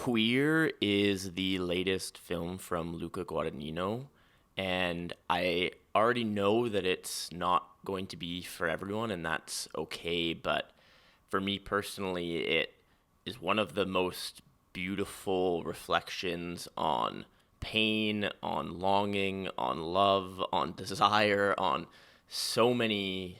Queer is the latest film from Luca Guadagnino, and I already know that it's not going to be for everyone, and that's okay. But for me personally, it is one of the most beautiful reflections on pain, on longing, on love, on desire, on so many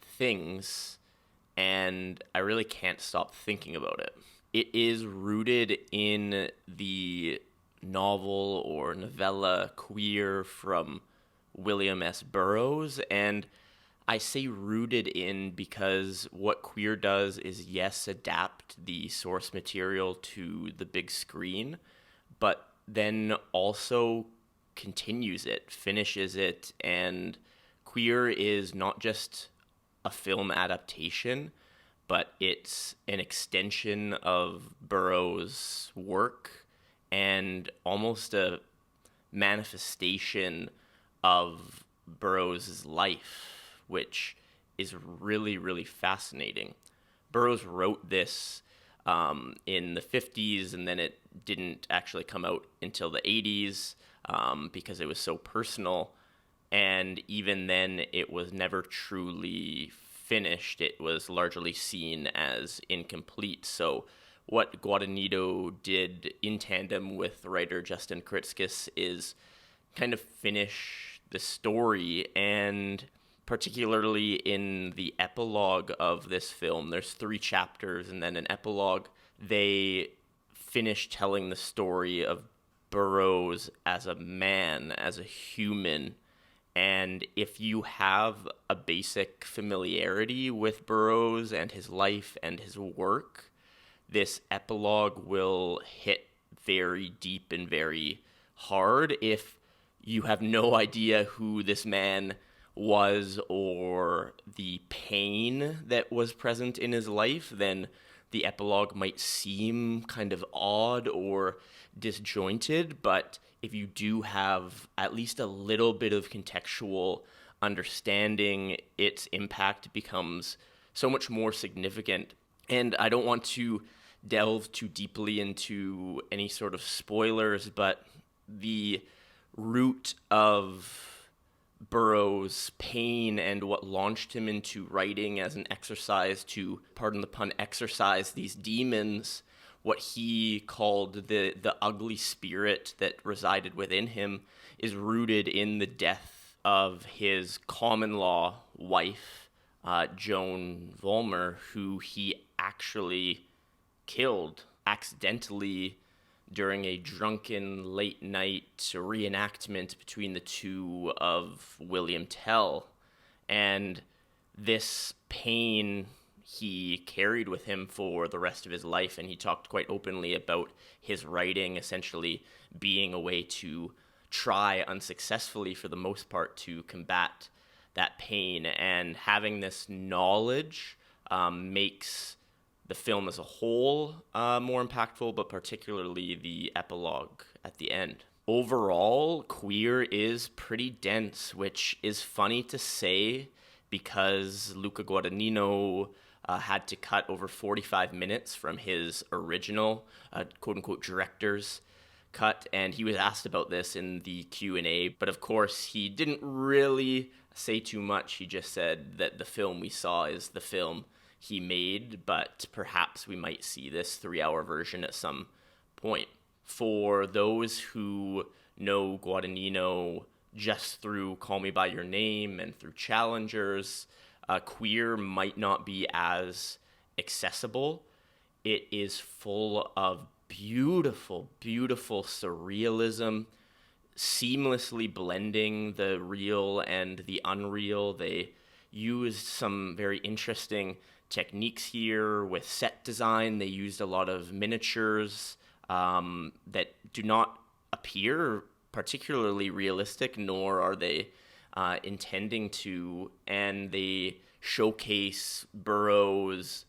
things, and I really can't stop thinking about it. It is rooted in the novel or novella Queer from William S. Burroughs, and I say rooted in because what Queer does is, yes, adapt the source material to the big screen, but then also continues it, finishes it, and Queer is not just a film adaptation, but it's an extension of Burroughs' work and almost a manifestation of Burroughs' life, which is really, really fascinating. Burroughs wrote this in the 50s, and then it didn't actually come out until the 80s because it was so personal. And even then, it was never truly finished. It was largely seen as incomplete. So what Guadagnino did in tandem with writer Justin Kritzkis is kind of finish the story, and particularly in the epilogue of this film, there's 3 chapters and then an epilogue. They finish telling the story of Burroughs as a man, as a human. And if you have a basic familiarity with Burroughs and his life and his work, this epilogue will hit very deep and very hard. If you have no idea who this man was or the pain that was present in his life, then the epilogue might seem kind of odd or disjointed. But if you do have at least a little bit of contextual understanding, its impact becomes so much more significant. And I don't want to delve too deeply into any sort of spoilers, but the root of Burroughs' pain and what launched him into writing as an exercise to, pardon the pun, exorcise these demons, what he called the ugly spirit that resided within him, is rooted in the death of his common law wife, Joan Vollmer, who he actually killed accidentally during a drunken late night reenactment between the two of William Tell. And this pain he carried with him for the rest of his life, and he talked quite openly about his writing essentially being a way to try unsuccessfully for the most part to combat that pain. And having this knowledge makes the film as a whole more impactful, but particularly the epilogue at the end. Overall, Queer is pretty dense, which is funny to say because Luca Guadagnino had to cut over 45 minutes from his original quote-unquote director's cut, and he was asked about this in the Q&A, but of course he didn't really say too much. He just said that the film we saw is the film he made, but perhaps we might see this 3-hour version at some point. For those who know Guadagnino just through Call Me By Your Name and through Challengers, Queer might not be as accessible. It is full of beautiful, beautiful surrealism, seamlessly blending the real and the unreal. They used some very interesting techniques here with set design. They used a lot of miniatures that do not appear particularly realistic, nor are they intending to, and they showcase Burroughs'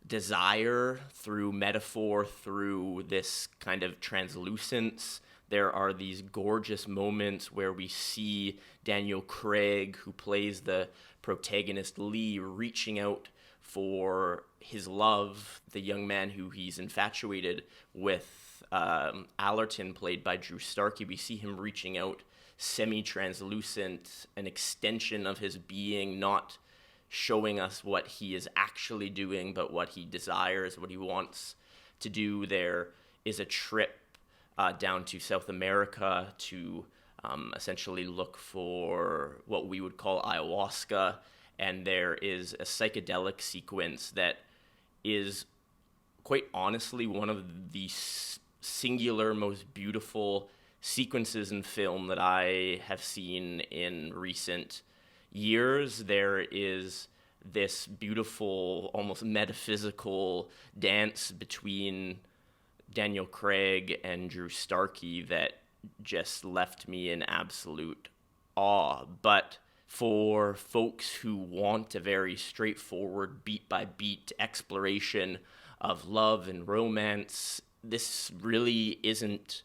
desire through metaphor, through this kind of translucence. There are these gorgeous moments where we see Daniel Craig, who plays the protagonist Lee, reaching out for his love, the young man who he's infatuated with, Allerton, played by Drew Starkey. We see him reaching out, semi-translucent, an extension of his being, not showing us what he is actually doing, but what he desires, what he wants to do. There is a trip down to South America to essentially look for what we would call ayahuasca, and there is a psychedelic sequence that is quite honestly one of the singular most beautiful sequences in film that I have seen in recent years. There is this beautiful, almost metaphysical dance between Daniel Craig and Drew Starkey that just left me in absolute awe. But for folks who want a very straightforward, beat-by-beat exploration of love and romance, this really isn't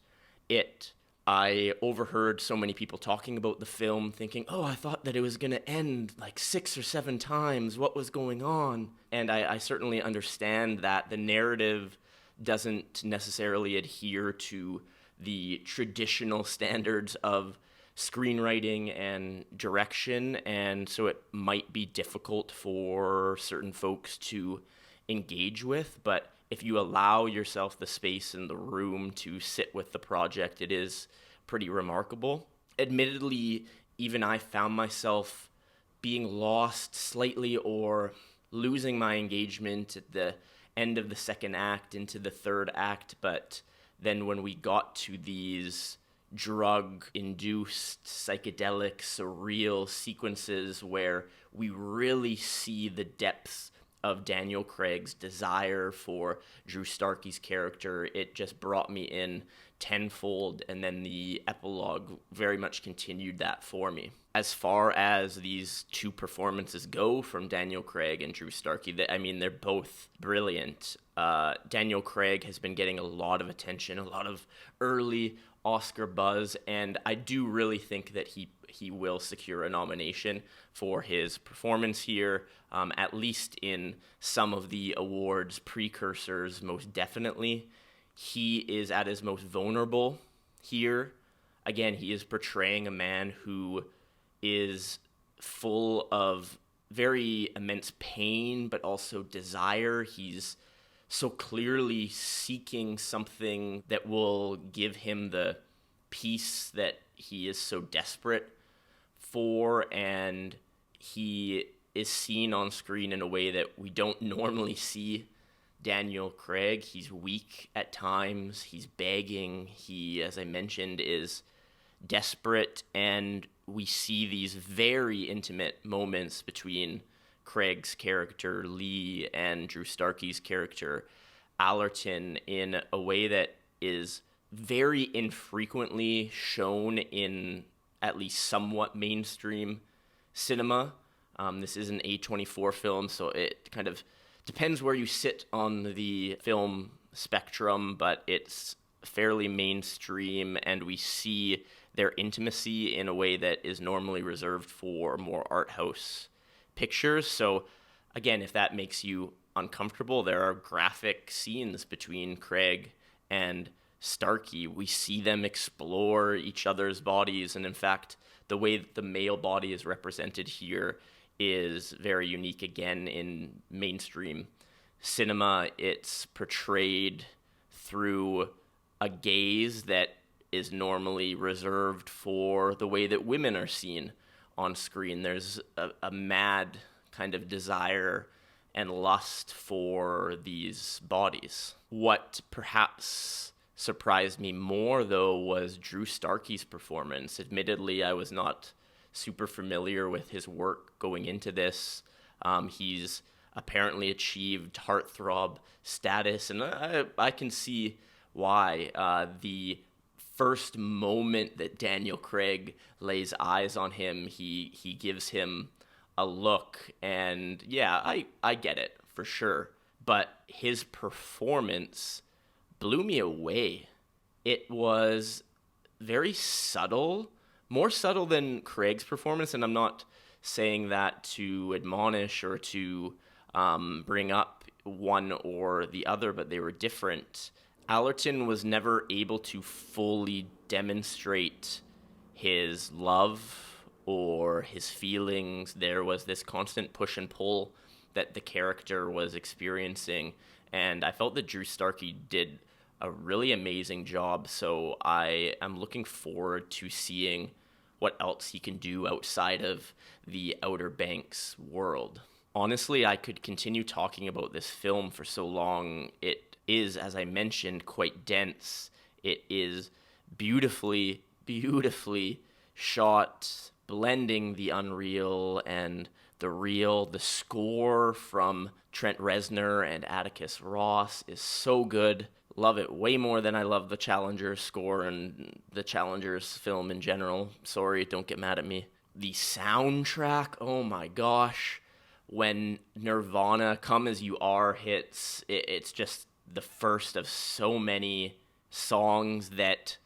it. I overheard so many people talking about the film thinking, oh, I thought that it was going to end like 6 or 7 times. What was going on? And I certainly understand that the narrative doesn't necessarily adhere to the traditional standards of screenwriting and direction, and so it might be difficult for certain folks to engage with, but if you allow yourself the space and the room to sit with the project, it is pretty remarkable. Admittedly, even I found myself being lost slightly or losing my engagement at the end of the second act into the third act, but then when we got to these drug-induced, psychedelic, surreal sequences where we really see the depths of Daniel Craig's desire for Drew Starkey's character, it just brought me in tenfold, and then the epilogue very much continued that for me. As far as these two performances go from Daniel Craig and Drew Starkey, they're both brilliant. Daniel Craig has been getting a lot of attention, a lot of early Oscar buzz, and I do really think that he will secure a nomination for his performance here, at least in some of the awards precursors, most definitely. He is at his most vulnerable here. Again, he is portraying a man who is full of very immense pain, but also desire. He's so clearly seeking something that will give him the peace that he is so desperate for, and he is seen on screen in a way that we don't normally see Daniel Craig. He's weak at times, he's begging, he, as I mentioned, is desperate, and we see these very intimate moments between Craig's character, Lee, and Drew Starkey's character, Allerton, in a way that is very infrequently shown in at least somewhat mainstream cinema. This is an A24 film, so it kind of depends where you sit on the film spectrum, but it's fairly mainstream, and we see their intimacy in a way that is normally reserved for more art house pictures. So again, if that makes you uncomfortable, there are graphic scenes between Craig and Starkey. We see them explore each other's bodies, and in fact, the way that the male body is represented here is very unique again in mainstream cinema. It's portrayed through a gaze that is normally reserved for the way that women are seen on screen. There's a mad kind of desire and lust for these bodies. What perhaps surprised me more, though, was Drew Starkey's performance. Admittedly, I was not super familiar with his work going into this. He's apparently achieved heartthrob status, and I can see why. The first moment that Daniel Craig lays eyes on him, he gives him a look, and yeah, I get it for sure. But his performance blew me away. It was very subtle, more subtle than Craig's performance, and I'm not saying that to admonish or to bring up one or the other, but they were different. Allerton was never able to fully demonstrate his love or his feelings. There was this constant push and pull that the character was experiencing, and I felt that Drew Starkey did a really amazing job, so I am looking forward to seeing what else he can do outside of the Outer Banks world. Honestly, I could continue talking about this film for so long. It is, as I mentioned, quite dense. It is beautifully, beautifully shot, blending the unreal and the real. The score from Trent Reznor and Atticus Ross is so good. Love it way more than I love the Challengers score and the Challengers film in general. Sorry, don't get mad at me. The soundtrack, oh my gosh. When Nirvana Come As You Are hits, it's just the first of so many songs that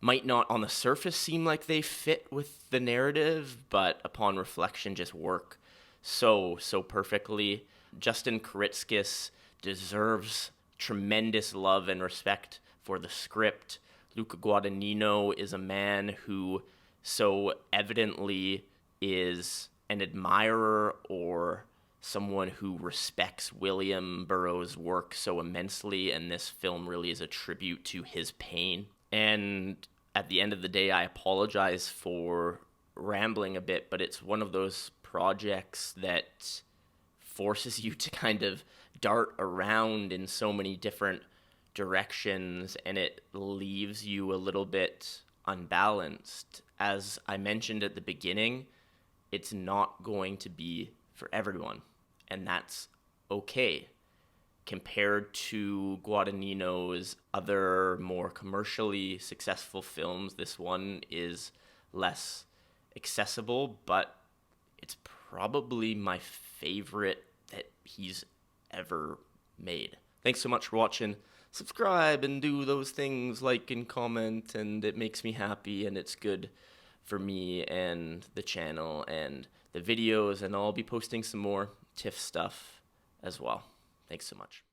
might not on the surface seem like they fit with the narrative, but upon reflection just work so perfectly. Justin Kuritzkis deserves tremendous love and respect for the script. Luca Guadagnino is a man who so evidently is an admirer or someone who respects William Burroughs' work so immensely, and this film really is a tribute to his pain. And at the end of the day, I apologize for rambling a bit, but it's one of those projects that forces you to kind of dart around in so many different directions, and it leaves you a little bit unbalanced. As I mentioned at the beginning, it's not going to be for everyone, and that's okay. Compared to Guadagnino's other more commercially successful films, this one is less accessible, but it's probably my favorite that he's ever made. Thanks so much for watching. Subscribe and do those things, like and comment, and it makes me happy, and it's good for me and the channel and the videos, and I'll be posting some more TIFF stuff as well. Thanks so much.